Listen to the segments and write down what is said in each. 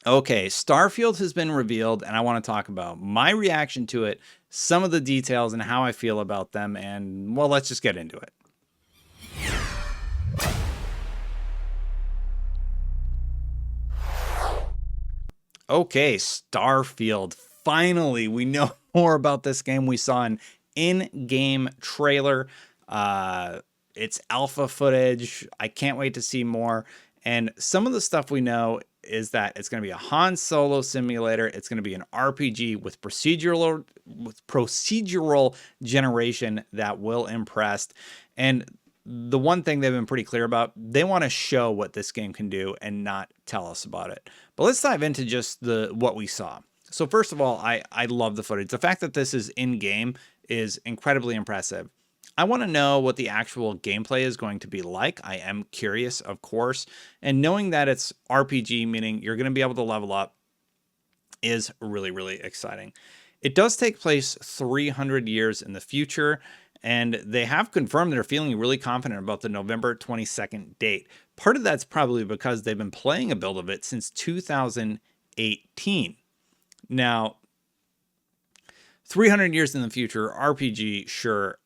Okay, Starfield has been revealed, and I want to talk about my reaction to it, some of the details, and how I feel about them. And, well, let's just get into it. Okay, Starfield. Finally, we know more about this game. We saw an in-game trailer. It's alpha footage. I can't wait to see more. And some of the stuff we know is that it's going to be a Han Solo simulator. It's going to be an RPG with procedural generation that will impress. And the one thing they've been pretty clear about, they want to show what this game can do and not tell us about it. But let's dive into just the what we saw. So first of all, I love the footage. The fact that this is in game is incredibly impressive. I want to know what the actual gameplay is going to be like. I am curious, of course, and knowing that it's RPG, meaning you're going to be able to level up, is really, really exciting. It does take place 300 years in the future, and they have confirmed they're feeling really confident about the November 22nd date. Part of that's probably because they've been playing a build of it since 2018. Now, 300 years in the future, RPG, sure.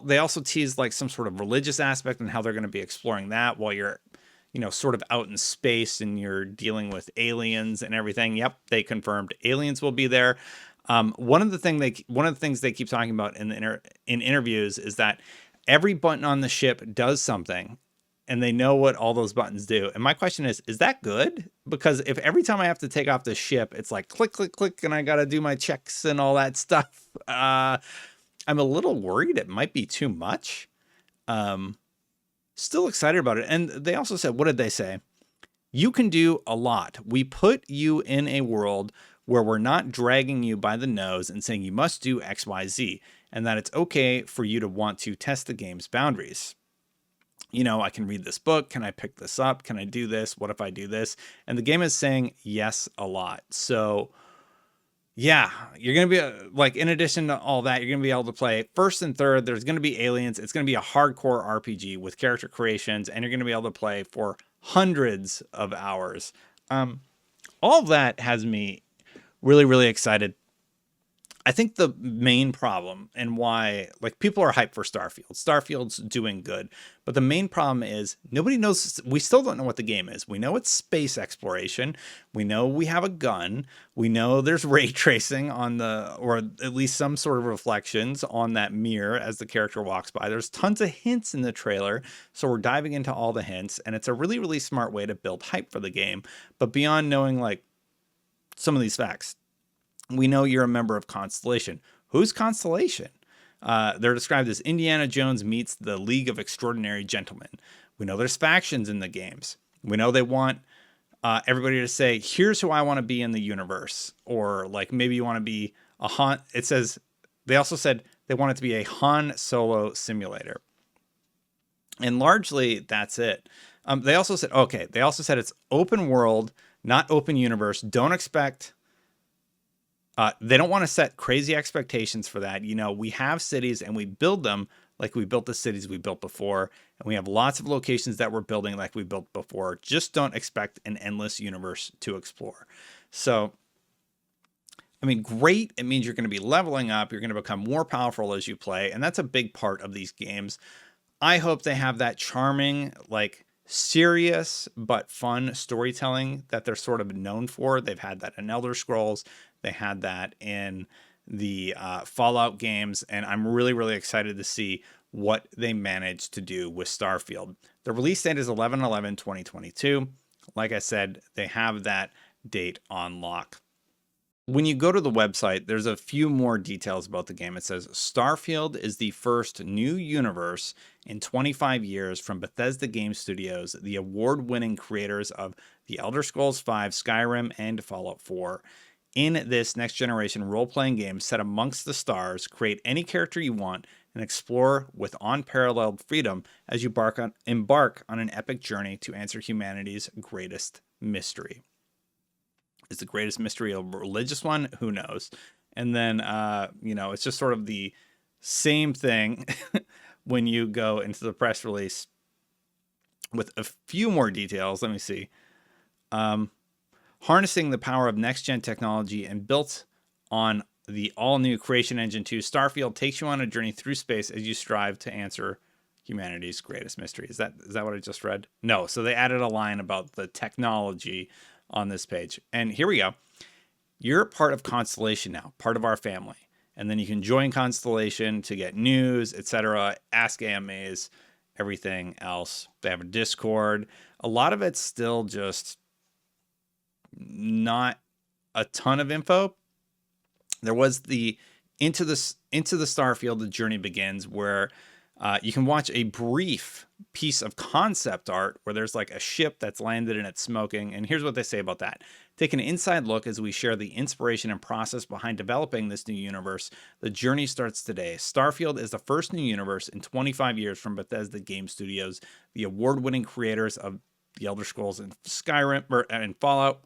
They also tease like some sort of religious aspect and how they're going to be exploring that while you're, sort of out in space and you're dealing with aliens and everything. Yep, they confirmed aliens will be there. One of the things they keep talking about in interviews is that every button on the ship does something, and they know what all those buttons do. And my question is that good? Because if every time I have to take off the ship, it's like click, click, click, and I got to do my checks and all that stuff, I'm a little worried it might be too much. Um, Still excited about it. And they also said, what did they say? You can do a lot. We put you in a world where we're not dragging you by the nose and saying you must do X, Y, Z, and that it's okay for you to want to test the game's boundaries. I can read this book. Can I pick this up? Can I do this? What if I do this? And the game is saying yes a lot. So, yeah, you're going to be like, in addition to all that, you're going to be able to play first and third. There's going to be aliens. It's going to be a hardcore RPG with character creations, and you're going to be able to play for hundreds of hours. All of that has me really, really excited. I think the main problem and why like people are hyped for Starfield's doing good, but the main problem is nobody knows. We still don't know what the game is. We know it's space exploration. We know we have a gun. We know there's ray tracing on or at least some sort of reflections on that mirror as the character walks by. There's tons of hints in the trailer, so we're diving into all the hints, and it's a really, really smart way to build hype for the game. But beyond knowing like some of these facts, we know you're a member of Constellation. Who's Constellation? They're described as Indiana Jones meets the League of Extraordinary Gentlemen. We know there's factions in the games. We know they want everybody to say, here's who I want to be in the universe. Or like maybe you want to be a Han. It says, they also said they want it to be a Han Solo simulator. And largely that's it. They also said it's open world, not open universe. Don't expect they don't want to set crazy expectations for that. We have cities and we build them like we built the cities we built before. And we have lots of locations that we're building like we built before. Just don't expect an endless universe to explore. So, I mean, great. It means you're going to be leveling up. You're going to become more powerful as you play. And that's a big part of these games. I hope they have that charming, like serious but fun storytelling that they're sort of known for. They've had that in Elder Scrolls. They had that in the Fallout games, and I'm really, really excited to see what they managed to do with Starfield. The release date is 11/11/2022. Like I said, they have that date on lock. When you go to the website, there's a few more details about the game. It says Starfield is the first new universe in 25 years from Bethesda Game Studios, the award-winning creators of The Elder Scrolls V, Skyrim, and Fallout 4. In this next-generation role-playing game set amongst the stars, create any character you want and explore with unparalleled freedom as you embark on an epic journey to answer humanity's greatest mystery. Is the greatest mystery a religious one? Who knows? And then, it's just sort of the same thing when you go into the press release with a few more details. Let me see. Harnessing the power of next-gen technology and built on the all-new Creation Engine 2, Starfield takes you on a journey through space as you strive to answer humanity's greatest mystery. Is that what I just read? No. So they added a line about the technology on this page. And here we go. You're part of Constellation now, part of our family. And then you can join Constellation to get news, etc., ask AMAs, everything else. They have a Discord. A lot of it's still just not a ton of info. There was the into the Starfield, the journey begins, where you can watch a brief piece of concept art where there's like a ship that's landed and it's smoking. And here's what they say about that. Take an inside look as we share the inspiration and process behind developing this new universe. The journey starts today. Starfield is the first new universe in 25 years from Bethesda Game Studios, the award-winning creators of The Elder Scrolls and Skyrim and Fallout.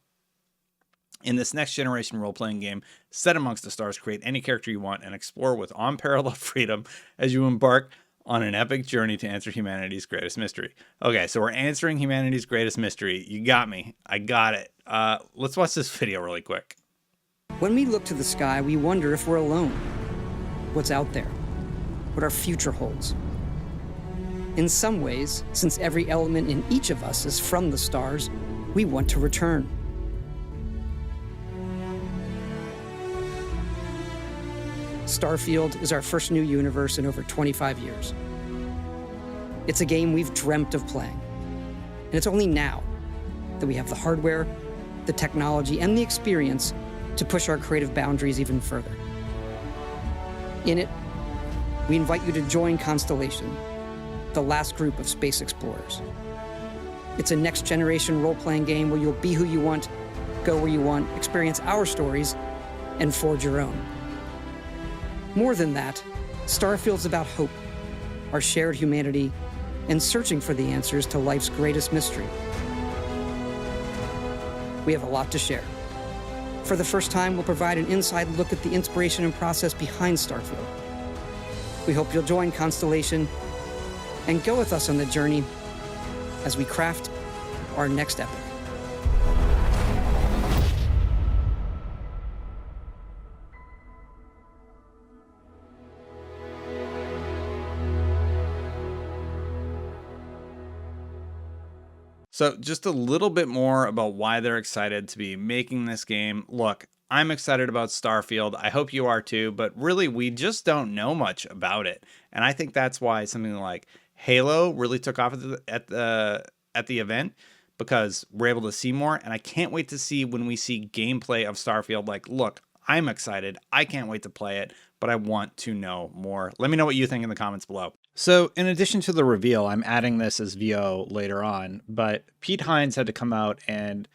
In this next-generation role-playing game, set amongst the stars, create any character you want and explore with unparalleled freedom as you embark on an epic journey to answer humanity's greatest mystery. Okay, so we're answering humanity's greatest mystery. You got me. I got it. Let's watch this video really quick. When we look to the sky, we wonder if we're alone. What's out there? What our future holds? In some ways, since every element in each of us is from the stars, we want to return. Starfield is our first new universe in over 25 years. It's a game we've dreamt of playing. And it's only now that we have the hardware, the technology, and the experience to push our creative boundaries even further. In it, we invite you to join Constellation, the last group of space explorers. It's a next-generation role-playing game where you'll be who you want, go where you want, experience our stories, and forge your own. More than that, Starfield's about hope, our shared humanity, and searching for the answers to life's greatest mystery. We have a lot to share. For the first time, we'll provide an inside look at the inspiration and process behind Starfield. We hope you'll join Constellation and go with us on the journey as we craft our next epic. So just a little bit more about why they're excited to be making this game. Look, I'm excited about Starfield. I hope you are too, but really we just don't know much about it. And I think that's why something like Halo really took off at the event, because we're able to see more. And I can't wait to see when we see gameplay of Starfield. Like, look, I'm excited. I can't wait to play it, but I want to know more. Let me know what you think in the comments below. So in addition to the reveal, I'm adding this as VO later on, but Pete Hines had to come out and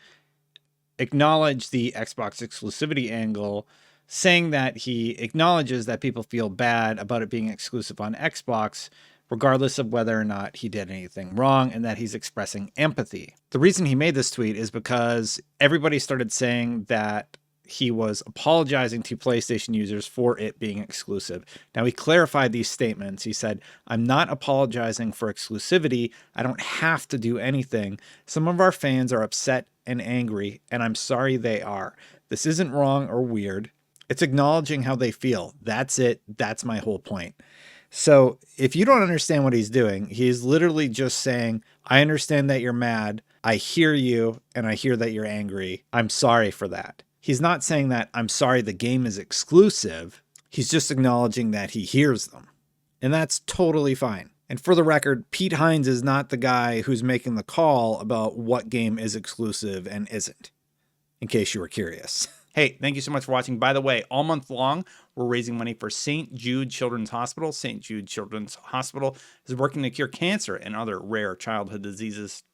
acknowledge the Xbox exclusivity angle, saying that he acknowledges that people feel bad about it being exclusive on Xbox, regardless of whether or not he did anything wrong, and that he's expressing empathy. The reason he made this tweet is because everybody started saying that he was apologizing to PlayStation users for it being exclusive. Now, he clarified these statements. He said, "I'm not apologizing for exclusivity. I don't have to do anything. Some of our fans are upset and angry, and I'm sorry they are. This isn't wrong or weird. It's acknowledging how they feel. That's it. That's my whole point." So if you don't understand what he's doing, he's literally just saying, I understand that you're mad. I hear you, and I hear that you're angry. I'm sorry for that. He's not saying that I'm sorry the game is exclusive. He's just acknowledging that he hears them. And that's totally fine. And for the record, Pete Hines is not the guy who's making the call about what game is exclusive and isn't, in case you were curious. Hey, thank you so much for watching. By the way, all month long, we're raising money for St. Jude Children's Hospital. St. Jude Children's Hospital is working to cure cancer and other rare childhood diseases.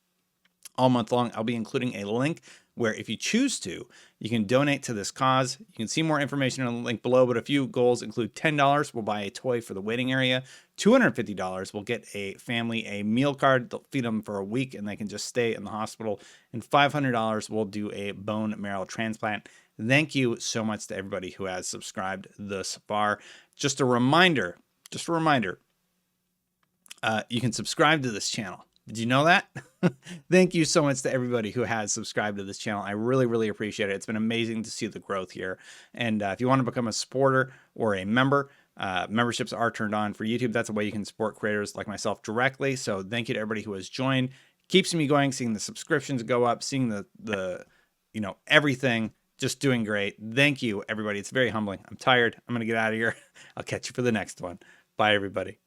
All month long, I'll be including a link where if you choose to, you can donate to this cause. You can see more information on the link below, but a few goals include $10 will buy a toy for the waiting area, $250 will get a family a meal card. They'll feed them for a week and they can just stay in the hospital, and $500 will do a bone marrow transplant. Thank you so much to everybody who has subscribed thus far. Just a reminder, you can subscribe to this channel. Did you know that? Thank you so much to everybody who has subscribed to this channel. I really, really appreciate it. It's been amazing to see the growth here. And if you want to become a supporter or a member, memberships are turned on for YouTube. That's a way you can support creators like myself directly. So thank you to everybody who has joined. Keeps me going, seeing the subscriptions go up, seeing the everything just doing great. Thank you, everybody. It's very humbling. I'm tired. I'm going to get out of here. I'll catch you for the next one. Bye, everybody.